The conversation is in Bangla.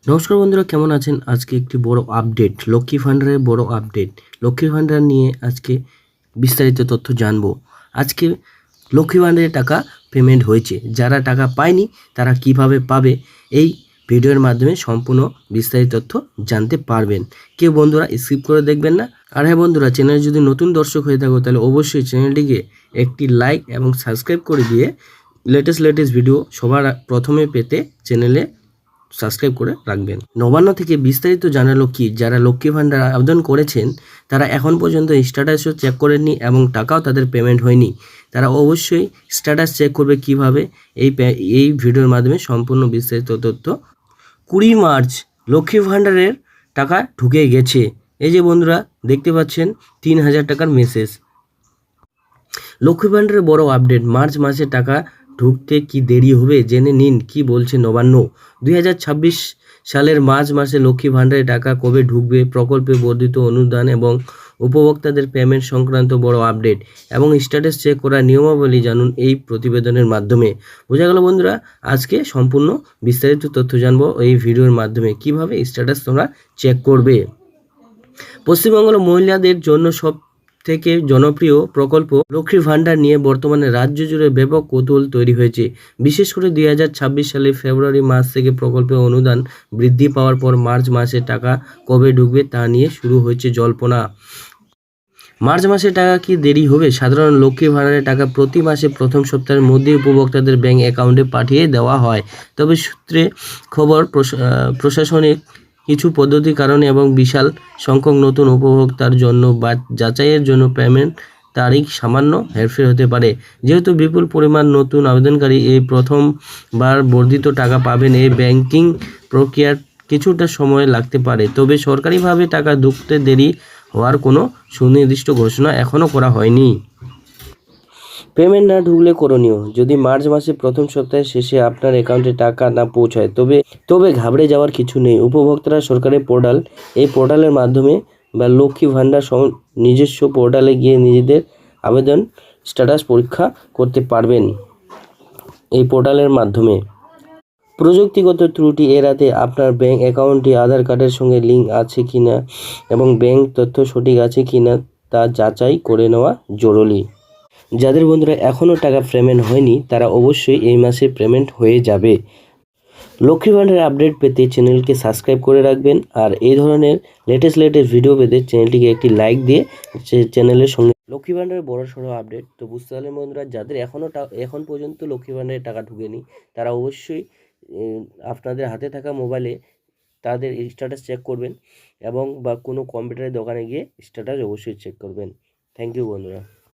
নমস্কার বন্ধুরা, কেমন আছেন? আজকে একটি বড় আপডেট, লক্ষ্মী ভান্ডারের বড় আপডেট। লক্ষ্মী ভান্ডার নিয়ে আজকে বিস্তারিত তথ্য জানবো। আজকে লক্ষ্মী ভান্ডারের টাকা পেমেন্ট হয়েছে, যারা টাকা পায়নি তারা কিভাবে পাবে, এই ভিডিওর মাধ্যমে সম্পূর্ণ বিস্তারিত তথ্য জানতে পারবেন। কেউ বন্ধুরা স্কিপ করে দেখবেন না। আর হ্যাঁ বন্ধুরা, চ্যানেলে যদি নতুন দর্শক হয়ে থাকো তাহলে অবশ্যই চ্যানেলটিকে একটি লাইক এবং সাবস্ক্রাইব করে দিয়ে লেটেস্ট ভিডিও সবার প্রথমে পেতে চ্যানেলে সাবস্ক্রাইব করে রাখবেন। নবান্ন থেকে বিস্তারিত জানালো কি, যারা লক্ষ্মী ভান্ডার আবেদন করেছেন তারা এখন পর্যন্ত স্ট্যাটাসও চেক করেননি এবং টাকাও তাদের পেমেন্ট হয়নি। তারা অবশ্যই স্ট্যাটাস চেক করবে কিভাবে, এই ভিডিওর মাধ্যমে সম্পূর্ণ বিস্তারিত তথ্য। 20 মার্চ লক্ষ্মী ভান্ডারের টাকা ঢুকে গেছে। এই যে বন্ধুরা দেখতে পাচ্ছেন 3000 টাকার মেসেজ। লক্ষ্মী ভান্ডারের বড় আপডেট, মার্চ মাসে টাকা ঢুকতে কি দেরি হবে, জেনে নিন কি বলছে নবান্ন। 2026 সালের মার্চ মাসে লক্ষ্মী ভান্ডারে টাকা কবে ঢুকবে, প্রকল্পে বর্ধিত অনুদান এবং উপভোক্তাদের পেমেন্ট সংক্রান্ত বড় আপডেট এবং স্ট্যাটাস চেক করার নিয়মাবলী জানুন এই প্রতিবেদনের মাধ্যমে। বোঝা গেল বন্ধুরা, আজকে সম্পূর্ণ বিস্তারিত তথ্য জানবো এই ভিডিওর মাধ্যমে, কিভাবে স্ট্যাটাস তোমরা চেক করবে। পশ্চিমবঙ্গ মহিলাদের জন্য সব থেকে জনপ্রিয় প্রকল্প লক্ষ্মী ভান্ডার নিয়ে বর্তমানে রাজ্য জুড়ে ব্যাপক কৌতূহল তৈরি হয়েছে। বিশেষ করে 2026 সালে ফেব্রুয়ারি মাস থেকে প্রকল্পের অনুদান বৃদ্ধি পাওয়ার পর মার্চ মাসে টাকা কবে ঢুকবে তা নিয়ে শুরু হয়েছে জল্পনা। মার্চ মাসে টাকা কি দেরি হবে? সাধারণ লক্ষ্মী ভান্ডারের টাকা প্রতি মাসে প্রথম সপ্তাহের মধ্যে উপভোক্তাদের ব্যাংক অ্যাকাউন্টে পাঠিয়ে দেওয়া হয়। তবে সূত্রে খবর, প্রশাসনিক কিছু পদ্ধতির কারণে এবং বিশাল সংখ্যক নতুন উপভোক্তার জন্য বা যাচাইয়ের জন্য পেমেন্ট তারিখ সামান্য হেরফের হতে পারে। যেহেতু বিপুল পরিমাণ নতুন আবেদনকারী এই প্রথমবার বর্ধিত টাকা পাবেন, এই ব্যাংকিং প্রক্রিয়ার কিছুটা সময় লাগতে পারে। তবে সরকারিভাবে টাকা ঢুকতে দেরি হওয়ার কোনো সুনির্দিষ্ট ঘোষণা এখনও করা হয়নি। পেমেন্ট না ঢুকলে করণীয়, যদি মার্চ মাসে প্রথম সপ্তাহের শেষে আপনার অ্যাকাউন্টে টাকা না পৌঁছায় তবে ঘাবড়ে যাওয়ার কিছু নেই। উপভোক্তারা সরকারি পোর্টাল, এই পোর্টালের মাধ্যমে বা লক্ষ্মী ভান্ডার নিজস্ব পোর্টালে গিয়ে নিজেদের আবেদন স্ট্যাটাস পরীক্ষা করতে পারবেন। এই পোর্টালের মাধ্যমে প্রযুক্তিগত ত্রুটি এড়াতে আপনার ব্যাংক অ্যাকাউন্টটি আধার কার্ডের সঙ্গে লিঙ্ক আছে কিনা এবং ব্যাংক তথ্য সঠিক আছে কিনা তা যাচাই করে নেওয়া জরুরি। যাদের বন্ধুরা এখনও টাকা পেমেন্ট হয়নি তারা অবশ্যই এই মাসে পেমেন্ট হয়ে যাবে। লক্ষ্মী ভান্ডারের আপডেট পেতে চ্যানেলকে সাবস্ক্রাইব করে রাখবেন, আর এই ধরনের লেটেস্ট ভিডিও পেতে চ্যানেলটিকে একটি লাইক দিয়ে চ্যানেলের সঙ্গে। লক্ষ্মী ভান্ডারের বড় সড়ো আপডেট তো বুঝতে পারলেন বন্ধুরা। যাদের এখন পর্যন্ত লক্ষ্মী ভান্ডারের টাকা ঢুকেনি তারা অবশ্যই আপনাদের হাতে থাকা মোবাইলে তাদের স্ট্যাটাস চেক করবেন এবং বা কোনো কম্পিউটারের দোকানে গিয়ে স্ট্যাটাস অবশ্যই চেক করবেন। থ্যাংক ইউ বন্ধুরা।